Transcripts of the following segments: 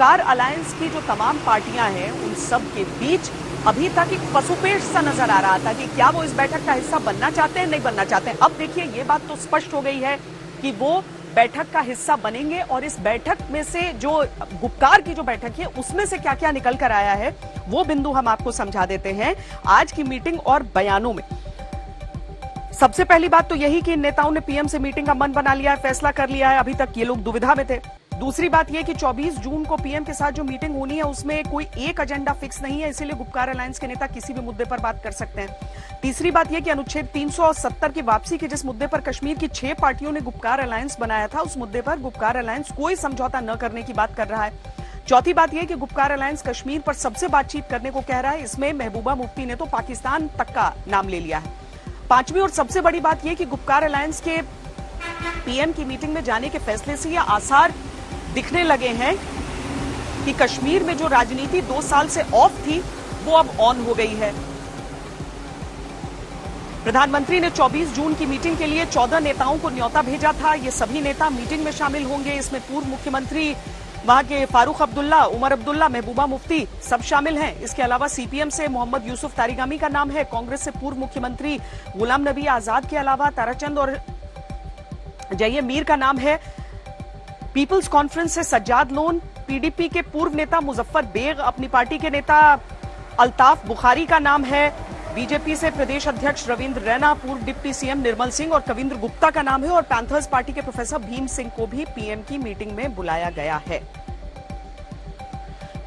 Gupkar alliance की जो तमाम पार्टियां हैं उन सब के बीच अभी तक एक पसुपेश सा नजर आ रहा था कि क्या वो इस बैठक का हिस्सा बनना चाहते हैं, नहीं बनना चाहते हैं। अब देखिए ये बात तो स्पष्ट हो गई है कि वो बैठक का हिस्सा बनेंगे और इस बैठक में से जो गुपकार की जो बैठक है उसमें से क्या क्या निकल कर आया है वो बिंदु हम आपको समझा देते हैं आज की मीटिंग और बयानों में। सबसे पहली बात तो यही कि इन नेताओं ने पीएम से मीटिंग का मन बना लिया है, फैसला कर लिया है। अभी तक ये लोग दुविधा में थे। दूसरी बात यह कि 24 जून को पीएम के साथ जो मीटिंग होनी है उसमें कोई एक एजेंडा फिक्स नहीं है, इसीलिए गुपकार अलायंस के नेता किसी भी मुद्दे पर बात कर सकते हैं। तीसरी बात यह कि अनुच्छेद 370 की वापसी के जिस मुद्दे पर कश्मीर की 6 पार्टियों ने गुपकार अलायंस बनाया था उस मुद्दे पर गुपकार अलायंस कोई समझौता न करने की बात कर रहा है। चौथी बात यह कि गुपकार अलायंस कश्मीर पर सबसे बातचीत करने को कह रहा है। इसमें महबूबा मुफ्ती ने तो पाकिस्तान तक का नाम ले लिया है। पांचवी और सबसे बड़ी बात यह कि गुपकार अलायंस के पीएम की मीटिंग में जाने के फैसले से यह आसार दिखने लगे हैं कि कश्मीर में जो राजनीति 2 साल से ऑफ थी वो अब ऑन हो गई है। प्रधानमंत्री ने 24 जून की मीटिंग के लिए 14 नेताओं को न्योता भेजा था। ये सभी नेता मीटिंग में शामिल होंगे। इसमें पूर्व मुख्यमंत्री वहां के फारूक अब्दुल्ला, उमर अब्दुल्ला, महबूबा मुफ्ती सब शामिल हैं। इसके अलावा सीपीएम से मोहम्मद यूसुफ तारिगामी का नाम है। कांग्रेस से पूर्व मुख्यमंत्री गुलाम नबी आजाद के अलावा ताराचंद और जय मीर का नाम है। पीपल्स कॉन्फ्रेंस से सज्जाद लोन, पीडीपी के पूर्व नेता मुजफ्फर बेग, अपनी पार्टी के नेता अल्ताफ बुखारी का नाम है। बीजेपी से प्रदेश अध्यक्ष रविंद्र रैना, पूर्व डिप्टी सीएम निर्मल सिंह और कविंद्र गुप्ता का नाम है। और पैंथर्स पार्टी के प्रोफेसर भीम सिंह को भी पीएम की मीटिंग में बुलाया गया है।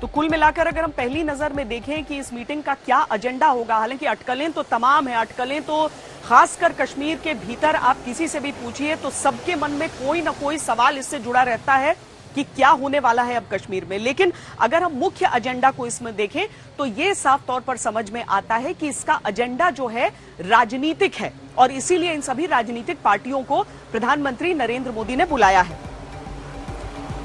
तो कुल मिलाकर अगर हम पहली नजर में देखें कि इस मीटिंग का क्या एजेंडा होगा, हालांकि अटकलें तो तमाम है, अटकलें तो खासकर कश्मीर के भीतर आप किसी से भी पूछिए तो सबके मन में कोई ना कोई सवाल इससे जुड़ा रहता है कि क्या होने वाला है अब कश्मीर में। लेकिन अगर हम मुख्य एजेंडा को इसमें देखें तो ये साफ तौर पर समझ में आता है कि इसका एजेंडा जो है राजनीतिक है और इसीलिए इन सभी राजनीतिक पार्टियों को प्रधानमंत्री नरेंद्र मोदी ने बुलाया है।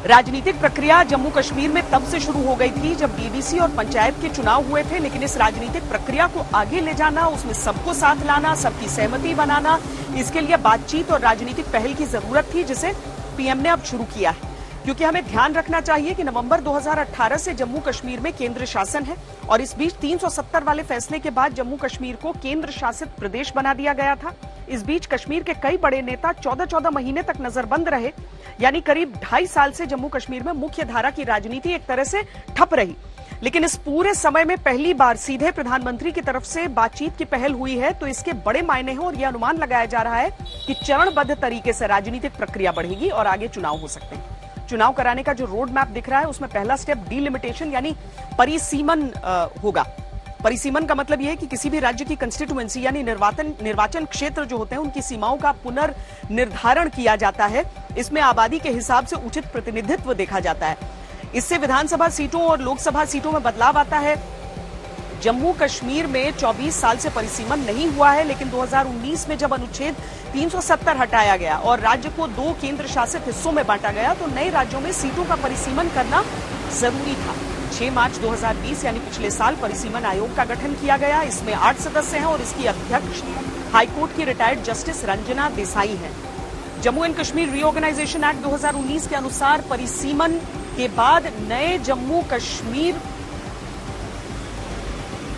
राजनीतिक प्रक्रिया जम्मू कश्मीर में तब से शुरू हो गई थी जब डीडीसी और पंचायत के चुनाव हुए थे, लेकिन इस राजनीतिक प्रक्रिया को आगे ले जाना, उसमें सबको साथ लाना, सबकी सहमति बनाना, इसके लिए बातचीत और राजनीतिक पहल की जरूरत थी जिसे पीएम ने अब शुरू किया है। क्योंकि हमें ध्यान रखना चाहिए कि नवंबर 2018 से जम्मू कश्मीर में केंद्र शासन है और इस बीच 370 वाले फैसले के बाद जम्मू कश्मीर को केंद्र शासित प्रदेश बना दिया गया था। इस बीच कश्मीर के कई बड़े नेता 14-14 महीने तक नजरबंद रहे, यानी करीब 2.5 साल से जम्मू कश्मीर में मुख्य धारा की राजनीति एक तरह से ठप रही। लेकिन इस पूरे समय में पहली बार सीधे प्रधानमंत्री की तरफ से बातचीत की पहल हुई है, तो इसके बड़े मायने हैं और यह अनुमान लगाया जा रहा है कि चरणबद्ध तरीके से राजनीतिक प्रक्रिया बढ़ेगी और आगे चुनाव हो सकते हैं। चुनाव कराने का जो रोड मैप दिख रहा है उसमें पहला स्टेप डीलिमिटेशन यानी परिसीमन होगा। परिसीमन का मतलब यह है कि किसी भी राज्य की कंस्टिट्यूएंसी यानी निर्वाचन क्षेत्र जो होते हैं उनकी सीमाओं का पुनर्निर्धारण किया जाता है। इसमें आबादी के हिसाब से उचित प्रतिनिधित्व देखा जाता है। इससे विधानसभा सीटों और लोकसभा सीटों में बदलाव आता है। जम्मू कश्मीर में 24 साल से परिसीमन नहीं हुआ है, लेकिन 2019 में जब अनुच्छेद 370 हटाया गया और राज्य को 2 केंद्र शासित हिस्सों में बांटा गया तो नए राज्यों में सीटों का परिसीमन करना जरूरी था। 6 मार्च 2020 यानी पिछले साल परिसीमन आयोग का गठन किया गया। इसमें 8 सदस्य हैं और इसकी अध्यक्ष हाईकोर्ट की रिटायर्ड जस्टिस रंजना देसाई हैं। Jammu and Kashmir reorganisation act 2019 के अनुसार परिसीमन के बाद नए जम्मू कश्मीर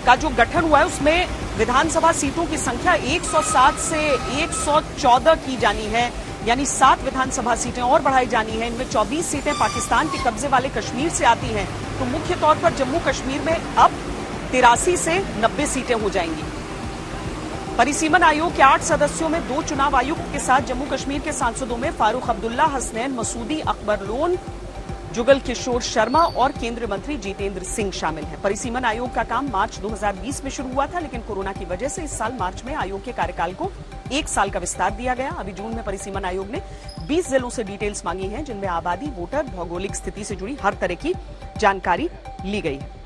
का जो गठन हुआ है उसमें विधानसभा सीटों की संख्या 107 से 114 की जानी है, यानी 7 विधानसभा सीटें और बढ़ाई जानी है। इनमें 24 सीटें पाकिस्तान के कब्जे वाले कश्मीर से आती हैं। तो मुख्य तौर पर जम्मू कश्मीर में अब 83 से 90 सीटें हो जाएंगी। परिसीमन आयोग के 8 सदस्यों में 2 चुनाव आयुक्त के साथ जम्मू कश्मीर के सांसदों में फारूक अब्दुल्ला, हसनैन मसूदी, अकबर लोन, जुगल किशोर शर्मा और केंद्रीय मंत्री जितेंद्र सिंह शामिल हैं। परिसीमन आयोग का काम मार्च 2020 में शुरू हुआ था, लेकिन कोरोना की वजह से इस साल मार्च में आयोग के कार्यकाल को 1 साल का विस्तार दिया गया। अभी जून में परिसीमन आयोग ने 20 जिलों से डिटेल्स मांगी हैं, जिनमें आबादी, वोटर, भौगोलिक स्थिति से जुड़ी हर तरह की जानकारी ली गई है।